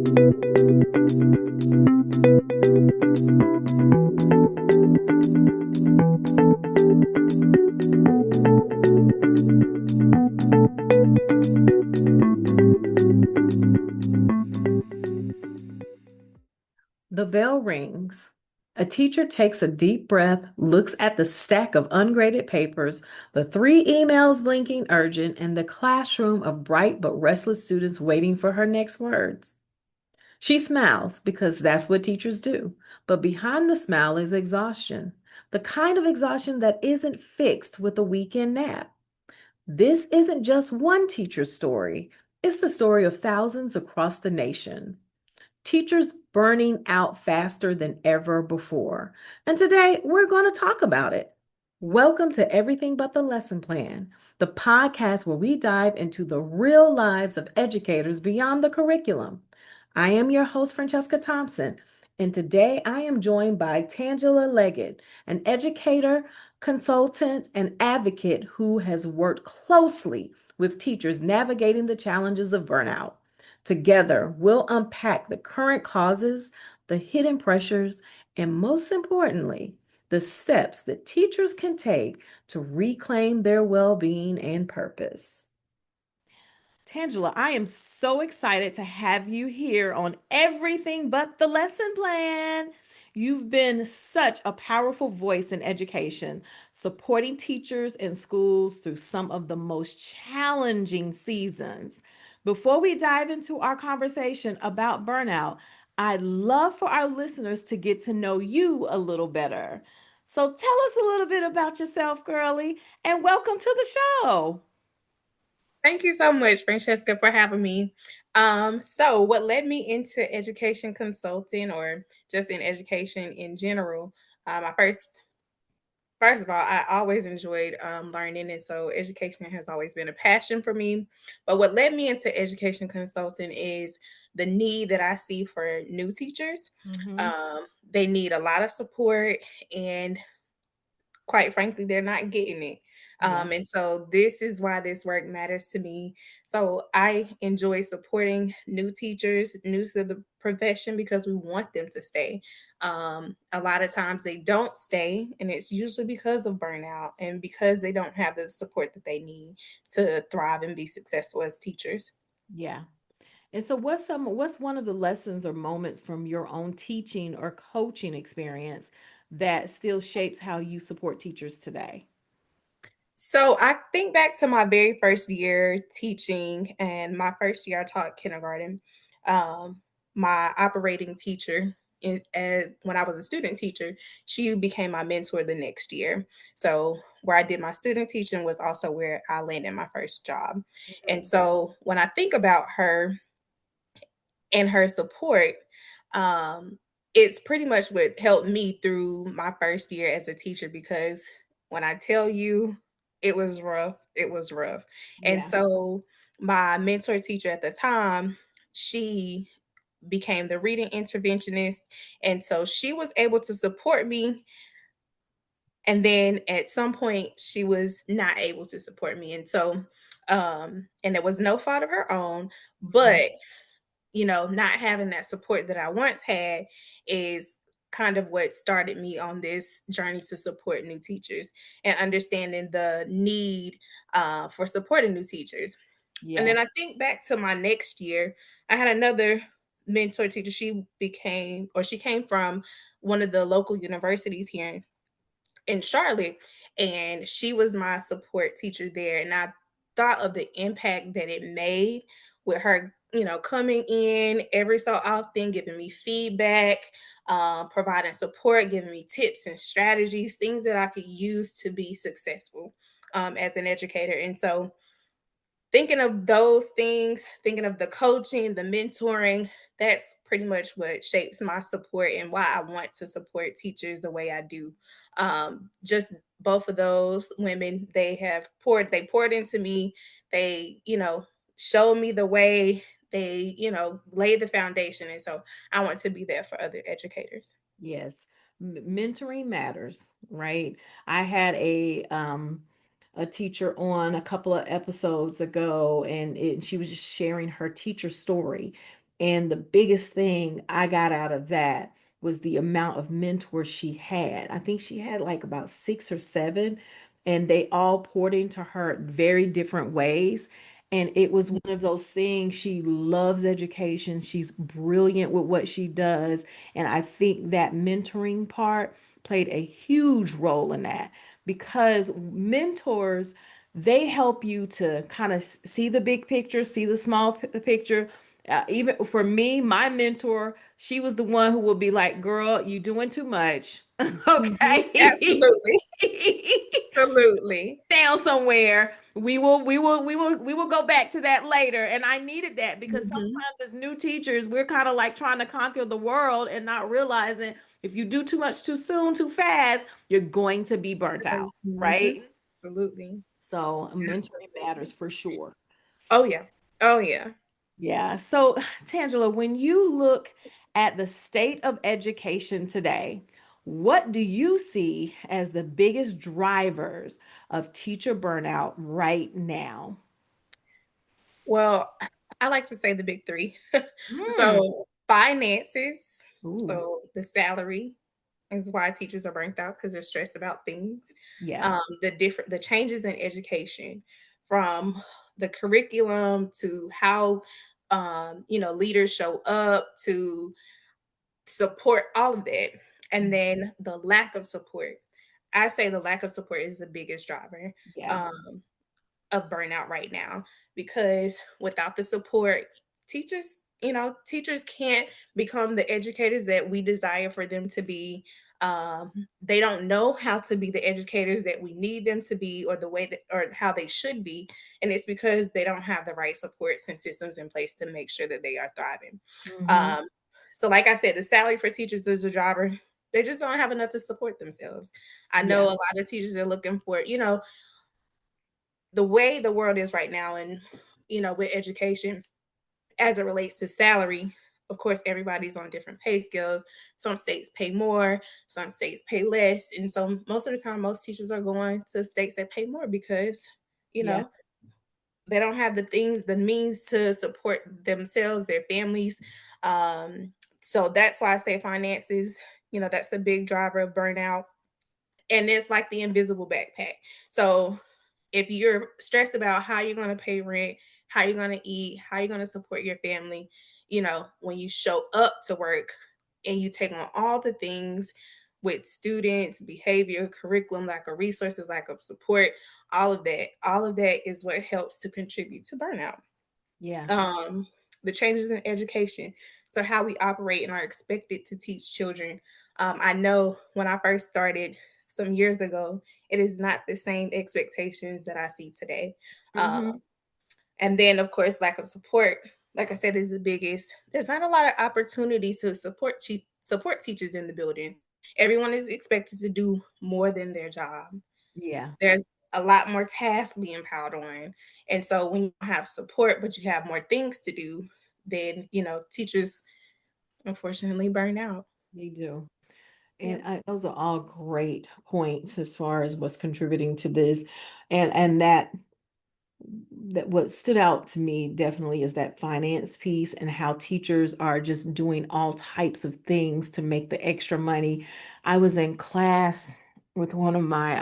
The bell rings. A teacher takes a deep breath, looks at the stack of ungraded papers, the three emails blinking urgent, and the classroom of bright but restless students waiting for her next words. She smiles because that's what teachers do. But behind the smile is exhaustion, the kind of exhaustion that isn't fixed with a weekend nap. This isn't just one teacher's story, it's the story of thousands across the nation. Teachers burning out faster than ever before. And today we're going to talk about it. Welcome to Everything But the Lesson Plan, the podcast where we dive into the real lives of educators beyond the curriculum. I am your host, Franchesca Thompson, and today I am joined by Tangela Leggett, an educator, consultant, and advocate who has worked closely with teachers navigating the challenges of burnout. Together, we'll unpack the current causes, the hidden pressures, and most importantly, the steps that teachers can take to reclaim their well being and purpose. Tangela, I am so excited to have you here on Everything But the Lesson Plan. You've been such a powerful voice in education, supporting teachers and schools through some of the most challenging seasons. Before we dive into our conversation about burnout, I'd love for our listeners to get to know you a little better. So tell us a little bit about yourself, girlie, and welcome to the show. Thank you so much, Francesca, for having me. So what led me into education consulting or just in education in general? I first of all, I always enjoyed learning, and so education has always been a passion for me. But what led me into education consulting is the need that I see for new teachers. Mhm. They need a lot of support, and quite frankly, they're not getting it. Yeah. And so this is why this work matters to me. So I enjoy supporting new teachers, new to the profession, because we want them to stay. A lot of times they don't stay, and it's usually because of burnout and because they don't have the support that they need to thrive and be successful as teachers. Yeah. And so what's one of the lessons or moments from your own teaching or coaching experience that still shapes how you support teachers today? So I think back to my very first year teaching, and my first year I taught kindergarten. Um, my operating teacher, when I was a student teacher, she became my mentor the next year. So where I did my student teaching was also where I landed my first job. And Mhm. so when I think about her and her support, um, it's pretty much what helped me through my first year as a teacher, because when I tell you it was rough, it was rough. And Yeah. so my mentor teacher at the time, she became the reading interventionist. And so she was able to support me. And then at some point, she was not able to support me. And so, and it was no fault of her own, Mhm. but not having that support that I once had is kind of what started me on this journey to support new teachers and understanding the need for supporting new teachers. And Yeah. then I think back to my next year, I had another mentor teacher. She came from one of the local universities here in Charlotte, and she was my support teacher there. And I thought of the impact that it made with her, coming in every so often, giving me feedback, providing support, giving me tips and strategies, things that I could use to be successful as an educator. And so thinking of those things, thinking of the coaching, the mentoring, that's pretty much what shapes my support and why I want to support teachers the way I do. Just both of those women, they poured into me. They, showed me the way. They, laid the foundation. And so I want to be there for other educators. Yes. Mentoring matters, right? I had a teacher on a couple of episodes ago, and she was just sharing her teacher story. And the biggest thing I got out of that was the amount of mentors she had. I think she had like about six or seven, and they all poured into her very different ways. And it was one of those things. She loves education. She's brilliant with what she does. And I think that mentoring part played a huge role in that because mentors, they help you to kind of see the big picture, see the small picture. Even for me, my mentor, she was the one who would be like, "Girl, you doing too much." Mhm. Okay. Absolutely. Absolutely. Down somewhere. We will go back to that later. And I needed that because Mhm. sometimes as new teachers, we're kind of like trying to conquer the world and not realizing if you do too much too soon, too fast, you're going to be burnt out, Mhm. right? Absolutely. So mentoring matters for sure. Oh, yeah. Oh, yeah. Yeah. So, Tangela, when you look at the state of education today, what do you see as the biggest drivers of teacher burnout right now? Well, I like to say the big 3. Hmm. So, finances, Ooh, so the salary is why teachers are burnt out because 'cause they're stressed about things. yeah. The changes in education from the curriculum to how, leaders show up to support, all of that, and then the lack of support. I say the lack of support is the biggest driver. Yeah. Um, of burnout right now because without the support, teachers can't become the educators that we desire for them to be. They don't know how to be the educators that we need them to be or the way that or how they should be. And it's because they don't have the right supports and systems in place to make sure that they are thriving. Hmm. Um, so like I said, the salary for teachers is a driver. They just don't have enough to support themselves. I know Yeah. a lot of teachers are looking for, the way the world is right now and with education as it relates to salary. Of course, everybody's on different pay scales. Some states pay more, some states pay less, and so most of the time most teachers are going to states that pay more because you Yeah. know they don't have the means to support themselves, their families. So that's why I say finances, that's the big driver of burnout. And it's like the invisible backpack. So if you're stressed about how you're going to pay rent, how you're going to eat, how you're going to support your family, when you show up to work and you take on all the things with students, behavior, curriculum, lack of resources, lack of support, all of that is what helps to contribute to burnout. Yeah. um, the changes in education. So how we operate and are expected to teach children. I know when I first started some years ago, it is not the same expectations that I see today. Um, Hmm. and then, of course, lack of support. Like I said, is the biggest. There's not a lot of opportunities to support teachers in the buildings. Everyone is expected to do more than their job. Yeah. There's a lot more tasks being piled on. And so when you have support, but you have more things to do, then, teachers unfortunately burn out. They do. Yeah. And those are all great points as far as what's contributing to this. And that what stood out to me definitely is that finance piece and how teachers are just doing all types of things to make the extra money. I was in class with one of my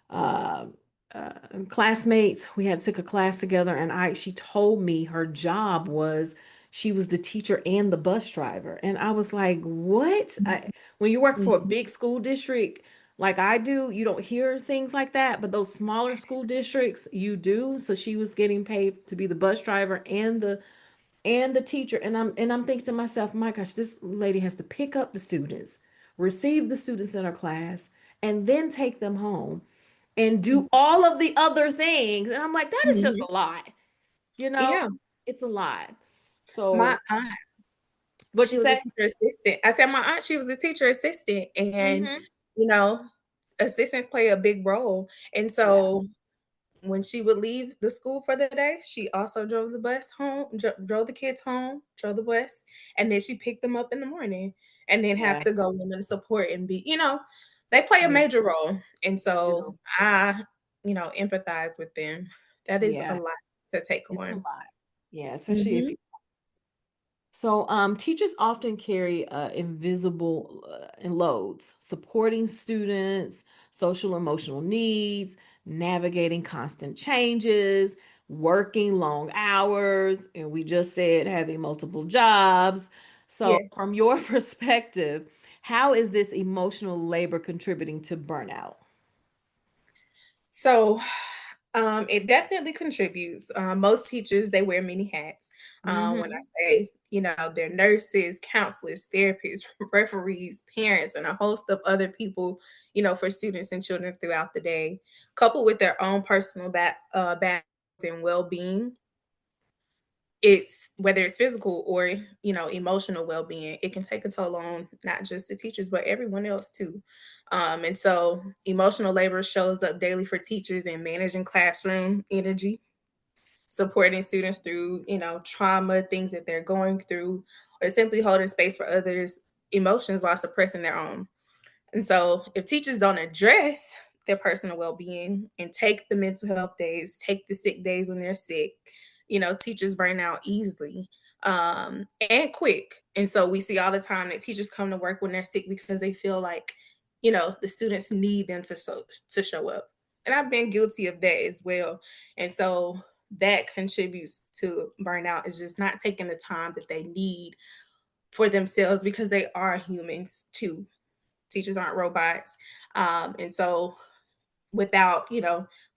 uh, uh, classmates. We had took a class together, and I she told me her job was she was the teacher and the bus driver, and I was like, "What?" When you work for a Mhm. big school district like I do, you don't hear things like that, but those smaller school districts, you do. So she was getting paid to be the bus driver and the teacher, and I'm thinking to myself, my gosh, this lady has to pick up the students, receive the students in her class, and then take them home and do all of the other things. And I'm like, that is just Mhm. a lot, you know, Yeah. it's a lot. My So aunt, what she you was a say? teacher assistant. I said my aunt, she was a teacher assistant, and Hmm. you know, assistants play a big role. And Yeah, so when she would leave the school for the day, she also drove the bus home, drove the kids home, drove the bus, and then she picked them up in the morning and then have yeah, to go in and support and they play a yeah, major role. And they so do. I, empathize with them. That is a Yeah, lot to take it's a on. lot. Yeah, especially if Mhm. So, teachers often carry invisible loads, supporting students, social emotional needs, navigating constant changes, working long hours, and we just said having multiple jobs. So, Yes. from your perspective, how is this emotional labor contributing to burnout? So, it definitely contributes. Most teachers, they wear many hats. When I Hmm. say, they're nurses, counselors, therapists, referees, parents, and a host of other people, for students and children throughout the day, coupled with their own personal battles and well-being. It's whether it's physical or emotional well-being, it can take a toll on not just the teachers but everyone else too. And so emotional labor shows up daily for teachers in managing classroom energy, supporting students through trauma, things that they're going through, or simply holding space for others emotions while suppressing their own. And so, if teachers don't address their personal well being and take the mental health days, take the sick days when they're sick, teachers burn out easily and quick. And so, we see all the time that teachers come to work when they're sick because they feel like, the students need them to show up. And I've been guilty of that as well. And so, that contributes to burnout is just not taking the time that they need for themselves because they are humans too. Teachers aren't robots. And so without,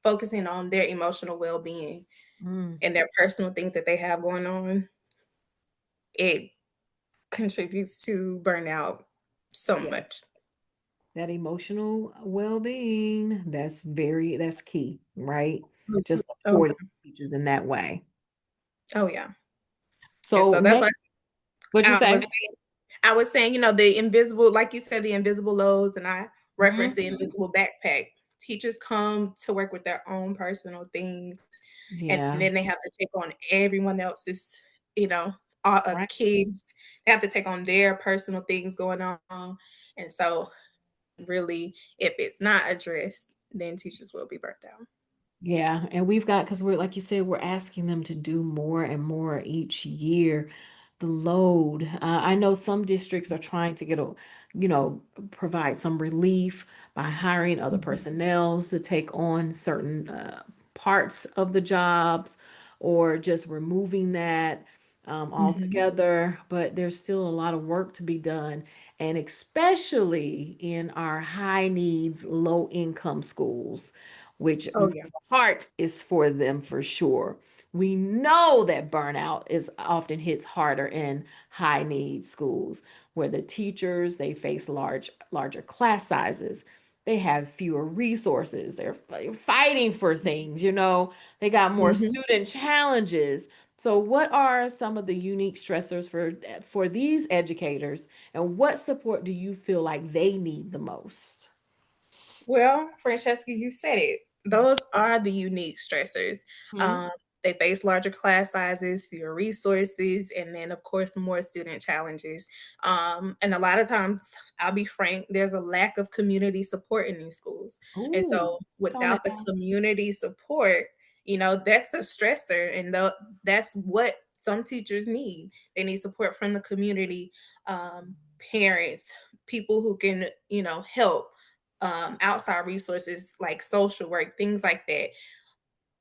focusing on their emotional well-being Mm, and their personal things that they have going on, it contributes to burnout so yeah, much. that emotional well-being, that's key, right? Mhm. Just Oh, supporting teachers in that way. oh yeah. And So so that's why next, what you I was say? I was saying, the invisible, like you said, the invisible loads, and I referenced the Mhm. invisible backpack. Teachers come to work with their own personal things, and Yeah, then they have to take on everyone else's, you know, all other right. kids. They have to take on their personal things going on. And so, really, if it's not addressed, then teachers will be burnt out. Yeah, and we've got because we're like you said, we're asking them to do more and more each year. The load. I know some districts are trying to provide some relief by hiring other Mhm. personnel to take on certain parts of the jobs or just removing that Mhm. altogether. But there's still a lot of work to be done, and especially in our high needs, low income schools, which Oh, yeah. heart is for them for sure. We know that burnout is often hits harder in high need schools where the teachers they face larger class sizes. They have fewer resources. They're fighting for things, They got more Mhm. student challenges. So what are some of the unique stressors for these educators and what support do you feel like they need the most? Well, Francesca, you said it. Those are the unique stressors. Hmm. Um, they face larger class sizes, fewer resources, and then, of course, more student challenges. And a lot of times, I'll be frank, there's a lack of community support in these schools. And Ooh, so, on without the now. community support, that's a stressor, and that's what some teachers need. They need support from the community, parents, people who can, help, outside resources like social work, things like that,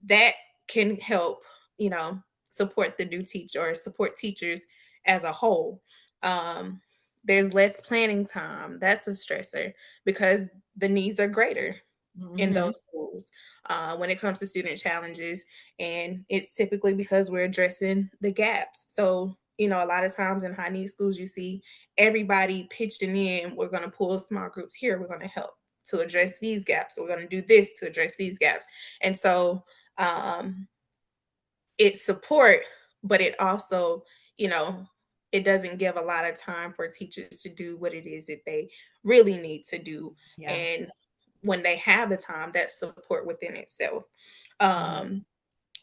that can help, you know, support the new teacher or support teachers as a whole. Um, there's less planning time. That's a stressor because the needs are greater in Hmm. those schools when it comes to student challenges. And it's typically because we're addressing the gaps. So, a lot of times in high need schools, you see everybody pitching in. We're going to pull small groups here. We're going to help to address these gaps. We're going to do this to address these gaps. And so um, it's support, but it also, you know, it doesn't give a lot of time for teachers to do what it is that they really need to do. Yeah. And when they have the time, that's support within itself. Mhm. Um,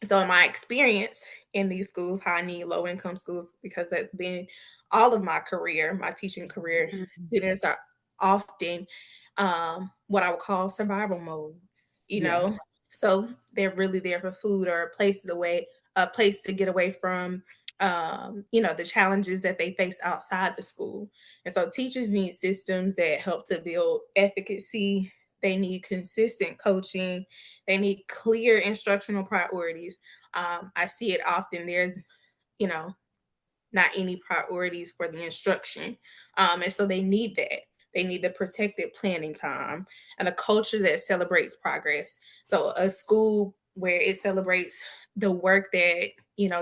so in my experience in these schools, high need, low income schools, because that's been all of my career, my teaching career, Mhm. students are often what I would call survival mode, you Yeah. know. So they're really there for food or a place to get away from the challenges that they face outside the school. And so teachers need systems that help to build efficacy. They need consistent coaching. They need clear instructional priorities. I see it often. There's, you know, not any priorities for the instruction. And so they need that. They need the protected planning time and a culture that celebrates progress. So a school where it celebrates the work that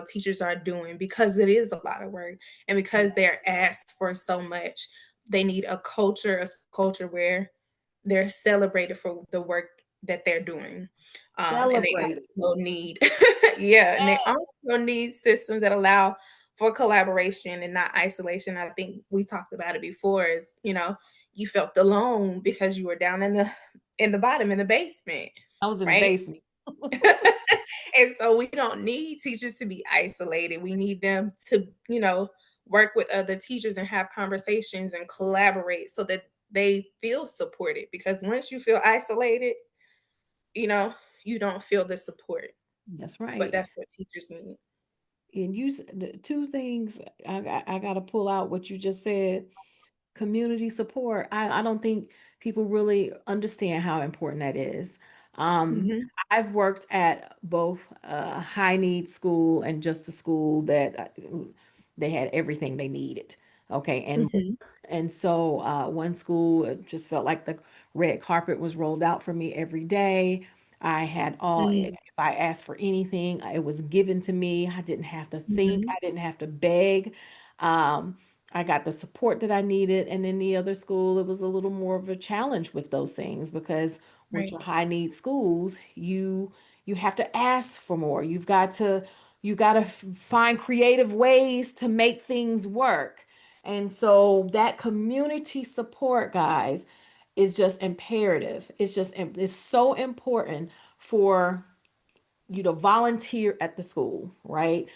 teachers are doing, because it is a lot of work and because they're asked for so much. They need a culture where they're celebrated for the work that they're doing. And they Celebrate it. also need yeah, and they also need systems that allow for collaboration and not isolation. I think we talked about it before, is you felt alone because you were down in the bottom, in the basement, I was in the right? basement. And so we don't need teachers to be isolated. We need them to, work with other teachers and have conversations and collaborate so that they feel supported. Because once you feel isolated, you know, you don't feel the support. That's But right. that's what teachers need. And the two things I got to pull out what you just said. Community support. I don't think people really understand how important that is. Um, Mhm. I've worked at both a high need school and just a school that they had everything they needed. Okay, and more. Mhm. And so one school, it just felt like the red carpet was rolled out for me every day. I had if Mm. I asked for anything, it was given to me. I didn't have to think, Mhm. I didn't have to beg. Um, I got the support that I needed. And in the other school, it was a little more of a challenge with those things because with Right. your high need schools, you have to ask for more. You got to find creative ways to make things work. And so that community support, guys, is just imperative. It's so important for you to volunteer at the school, right?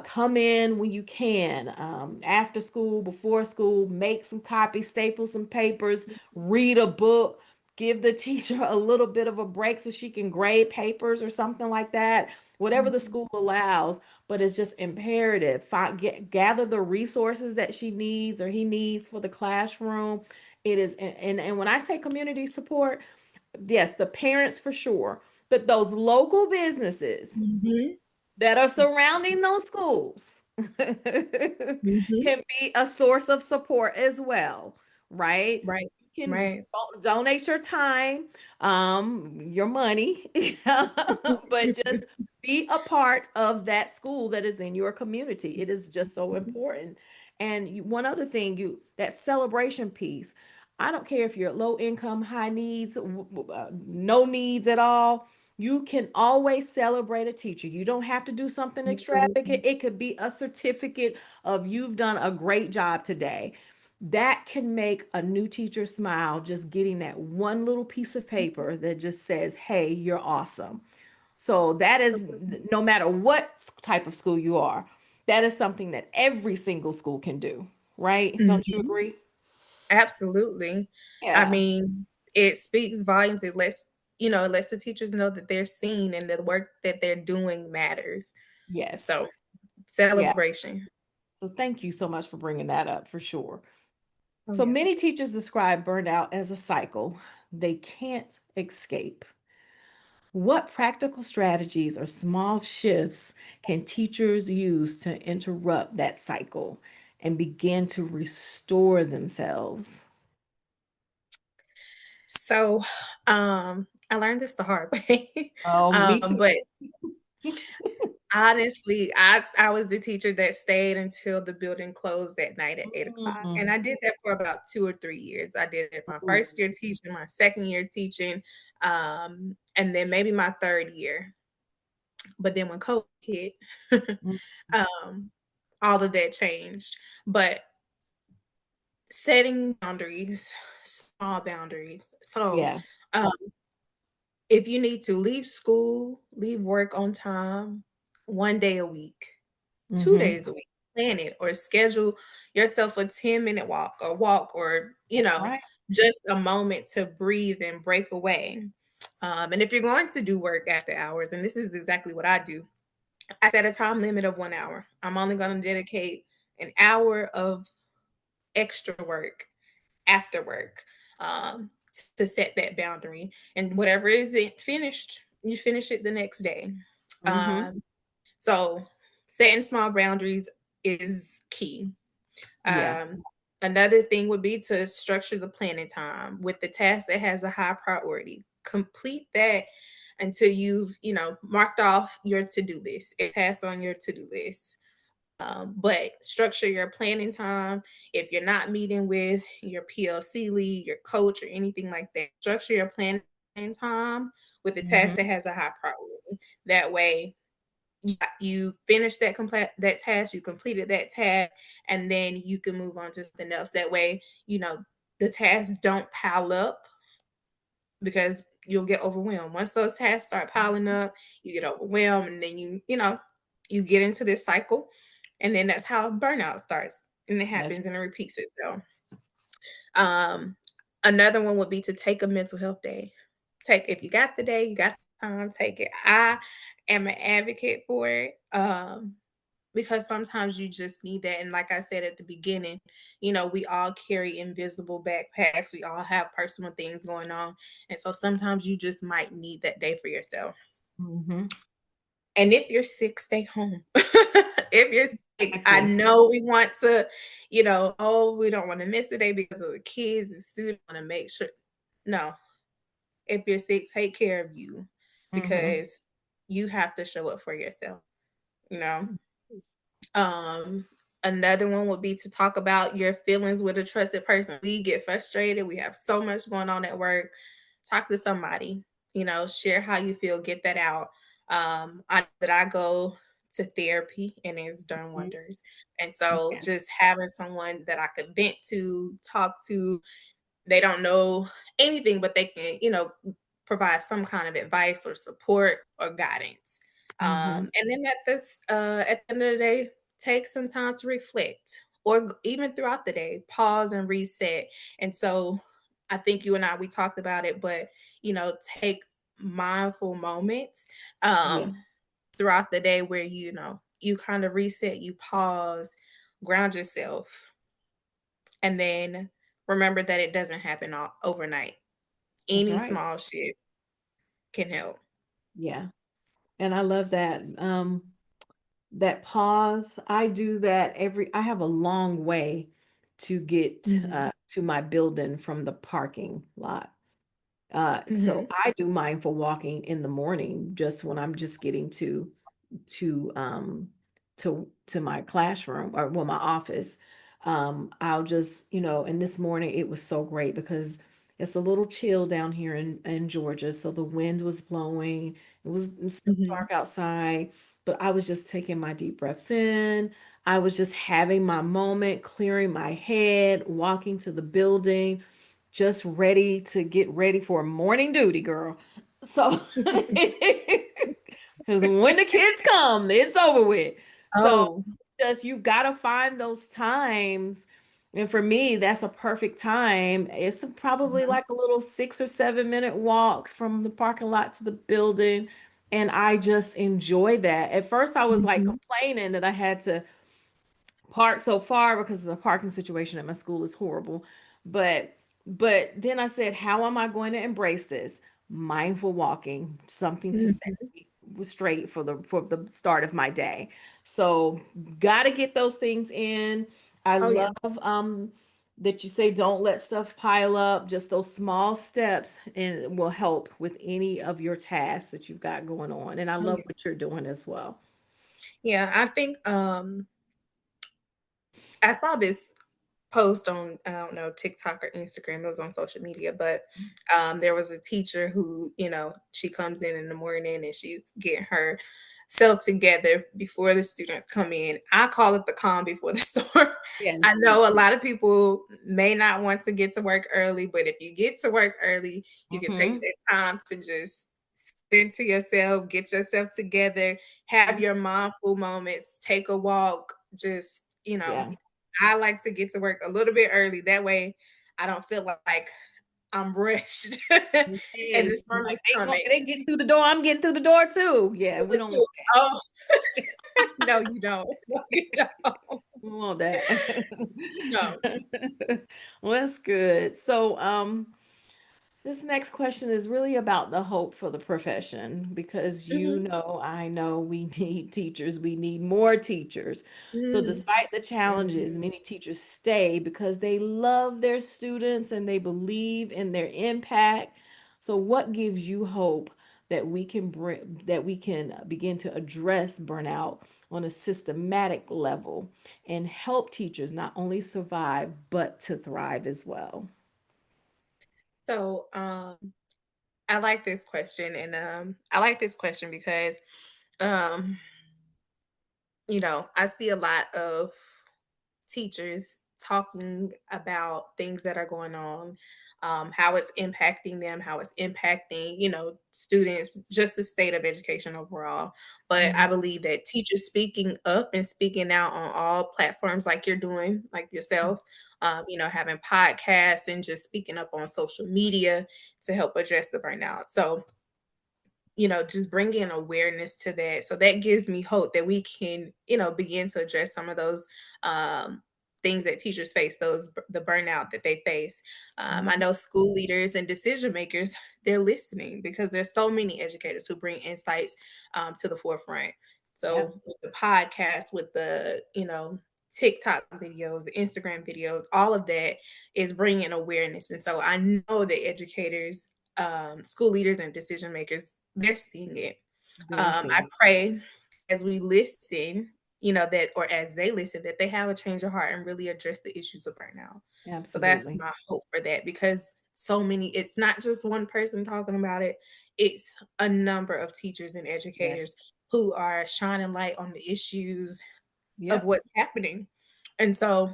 Come in when you can, after school, before school, make some copies, staple some papers, read a book, give the teacher a little bit of a break so she can grade papers or something like that, whatever the Mhm. school allows. But it's just imperative. Gather the resources that she needs or he needs for the classroom. It is, and when I say community support, yes, the parents for sure, but those local businesses Mhm. that are surrounding those schools Mhm. can be a source of support as well, right? Right. You can Right. donate your time, your money, but just be a part of that school that is in your community. It is just so important. And one other thing, that celebration piece. I don't care if you're low income, high needs, no needs at all. You can always celebrate a teacher. You don't have to do something extravagant. Absolutely. It could be a certificate of you've done a great job today. That can make a new teacher smile just getting that one little piece of paper that just says, "Hey, you're awesome." So that is no matter what type of school you are, that is something that every single school can do, right? Don't you Mhm. agree? Absolutely. I Yeah. mean, it speaks volumes. It lets the teachers know that they're seen and the work that they're doing matters. Yes. So, Yeah. celebration. So thank you so much for bringing that up for sure. Oh, So yeah. many teachers describe burnout as a cycle they can't escape. What practical strategies or small shifts can teachers use to interrupt that cycle and begin to restore themselves? So, I learned this the hard way. Oh, me too. But honestly, I was the teacher that stayed until the building closed at night at 8 o'clock, and Mm. I did that for about 2 or 3 years. I did it my Ooh. 1st year teaching, my 2nd year teaching, and then maybe my 3rd year. But then when COVID hit, Mm. um, all of that changed. But setting boundaries, small boundaries. So, Yeah. um, if you need to leave school, leave work on time, 1 day a week, 2 Hmm. days a week, plan it or schedule yourself a 10-minute walk or, That's right. just a moment to breathe and break away. And if you're going to do work after hours, and this is exactly what I do, I set a time limit of 1 hour. I'm only going to dedicate an hour of extra work after work, to set that boundary. And whatever isn't finished, you finish it the next day. Mm-hmm. Um, so setting small boundaries is key. Yeah. Another thing would be to structure the planning time with the task that has a high priority. Complete that until you've, marked off your to-do list, a task on your to-do list. But structure your planning time. If you're not meeting with your PLC lead, your coach, or anything like that, structure your planning time with a task Mm-hmm. that has a high priority. That way, you finish that task, you completed that task, and then you can move on to something else. That way, the tasks don't pile up because you'll get overwhelmed. Once those tasks start piling up, you get overwhelmed, and then you get into this cycle, and then that's how burnout starts, and it That's happens and it repeats itself. Um, Another one would be to take a mental health day. If you got the day, you got the time, take it. I am an advocate for it. Because sometimes you just need that. And like I said at the beginning, we all carry invisible backpacks. We all have personal things going on. And so sometimes you just might need that day for yourself. mm-hmm. And if you're sick, stay home. If you're sick, I Exactly. know we want to, oh, we don't want to miss the day because of the kids and students want to make sure. No, if you're sick, take care of you Mm-hmm. because you have to show up for yourself, you know. Um, Another one would be to talk about your feelings with a trusted person. We get frustrated. We have so much going on at work. Talk to somebody, share how you feel, get that out. I go to therapy and it's done wonders. And so Yeah. just having someone that I could vent to, talk to, they don't know anything, but they can, provide some kind of advice or support or guidance. Mm-hmm. And then at the end of the day, take some time to reflect, or even throughout the day, pause and reset. And so, I think you and we talked about it, but take mindful moments Yeah. throughout the day where you kind of reset, you pause, ground yourself, and then remember that it doesn't happen overnight. That's Any right. small shift can help. Yeah. And I love that. That pause. I do that I have a long way to get Mhm, to my building from the parking lot. So mhm, I do mindful walking in the morning, just when I'm just getting to to my classroom, or well, my office. I'll just, and this morning it was so great because it's a little chill down here in Georgia. So the wind was blowing. It was still mhm. dark outside, but I was just taking my deep breaths in. I was just having my moment, clearing my head, walking to the building, just ready to get ready for morning duty, girl. So, because when the kids come, it's over with. So, Oh, just you got to find those times. And for me, that's a perfect time. It's probably mhm, like a little 6 or 7 minute walk from the parking lot to the building. And I just enjoy that. At first, I was like mhm. complaining that I had to park so far because the parking situation at my school is horrible. But then I said, how am I going to embrace this? Mindful walking, something to set Mhm. me straight for the start of my day. So got to get those things in. I Oh, love yeah. that you say don't let stuff pile up. Just those small steps and will help with any of your tasks that you've got going on. And I Oh, love yeah. what you're doing as well. Yeah, I think, I saw this post on, I don't know, TikTok or Instagram. It was on social media, but there was a teacher who, she comes in the morning and she's getting her self together before the students come in. I call it the calm before the storm. I Yes. know a lot of people may not want to get to work early, but if you get to work early, you can take Hmm. that time to just sit to yourself, get yourself together, have your mindful moments, take a walk, just, Yeah. I like to get to work a little bit early. That way I don't feel like I'm rushed and the Yes, storm like is coming. they getting through the door. I'm getting through the door too. Yeah, we But don't you, want oh, no, you don't. No, you don't. we want that. No. Well, that's good. So, this next question is really about the hope for the profession because Mhm. I know we need teachers. We need more teachers. So, Mm. despite the Mhm. challenges, many teachers stay because they love their students and they believe in their impact. So, what gives you hope that we can begin to address burnout on a systematic level and help teachers not only survive but to thrive as well? So, I like this question, and I like this question because, um, I see a lot of teachers talking about things that are going on, how it's impacting them, how it's impacting, students, just the state of education overall. But I Mhm. believe that teachers speaking up and speaking out on all platforms like you're doing, like yourself, having podcasts and just speaking up on social media to help address the burnout. So just bringing awareness to that. So that gives me hope that we can, begin to address some of those um, things that teachers face, the burnout that they face. I Mhm. know school leaders and decision makers, they're listening because there's so many educators who bring insights to the forefront. Yeah. So with the podcast, with the, TikTok videos, the Instagram videos, all of that is bringing awareness. And so I know that educators, school leaders and decision makers, they're seeing it. They're I seeing. pray as we listen, that or as they listen, that they have a change of heart and really address the issues of burnout. So that's Absolutely. my hope for that because so many, it's not just one person talking about it, it's a number of teachers and educators Yes. who are shining light on the issues of Yep. what's happening. And so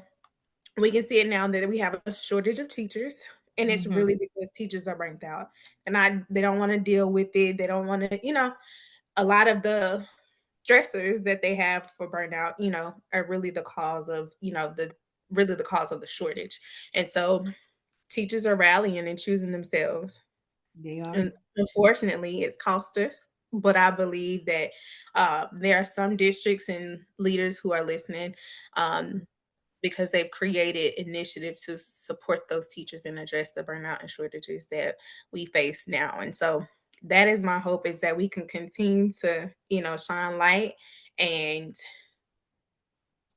we can see it now that we have a shortage of teachers, and it's Hmm. really because teachers are burnt out and they don't want to deal with it. They don't want to, a lot of the stressors that they have for burnout, are really the cause of, the cause of the shortage. And so teachers are rallying and choosing themselves. They are. And unfortunately, it's cost us. But I believe that there are some districts and leaders who are listening, because they've created initiatives to support those teachers and address the burnout and shortages that we face now. And so that is my hope, is that we can continue to, shine light, and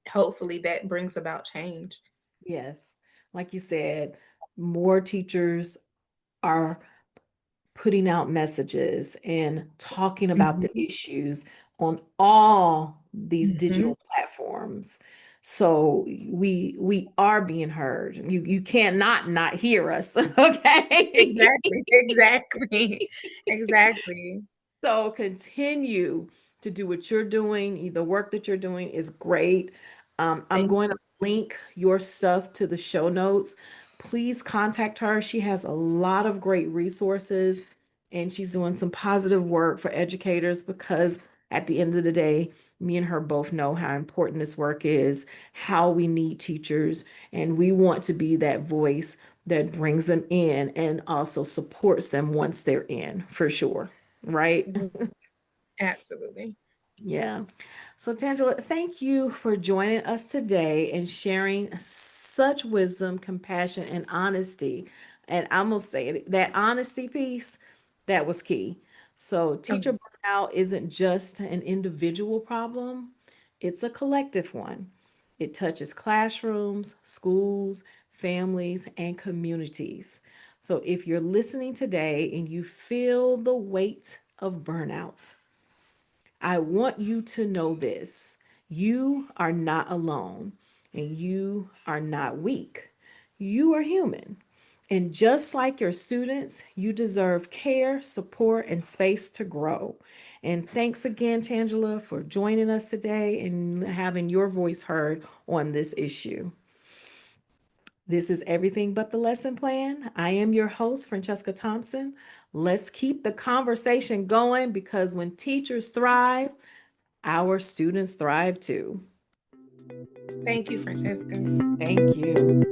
hopefully that brings about change. Yes. Like you said, more teachers are putting out messages and talking about the Mhm, issues on all these mhm. digital platforms. So we are being heard. You can't not hear us, okay? Exactly, exactly, exactly. So continue to do what you're doing. The work that you're doing is great. I'm Thank going to you. link your stuff to the show notes. Please contact her. She has a lot of great resources and she's doing some positive work for educators because at the end of the day, me and her both know how important this work is, how we need teachers, and we want to be that voice that brings them in and also supports them once they're in, for sure. Right? Mhm. Absolutely. Yeah. So, Tangela, thank you for joining us today and sharing such wisdom, compassion, and honesty. And I'm gonna say it, that honesty piece, that was key. So, teacher Um, burnout isn't just an individual problem, it's a collective one. It touches classrooms, schools, families, and communities. So, if you're listening today and you feel the weight of burnout, I want you to know this. You are not alone and you are not weak. You are human. And just like your students, you deserve care, support, and space to grow. And thanks again, Tangela, for joining us today and having your voice heard on this issue. This is Everything But the Lesson Plan. I am your host, Franchesca Thompson. Let's keep the conversation going because when teachers thrive, our students thrive too. Thank you, Francesca. Thank you.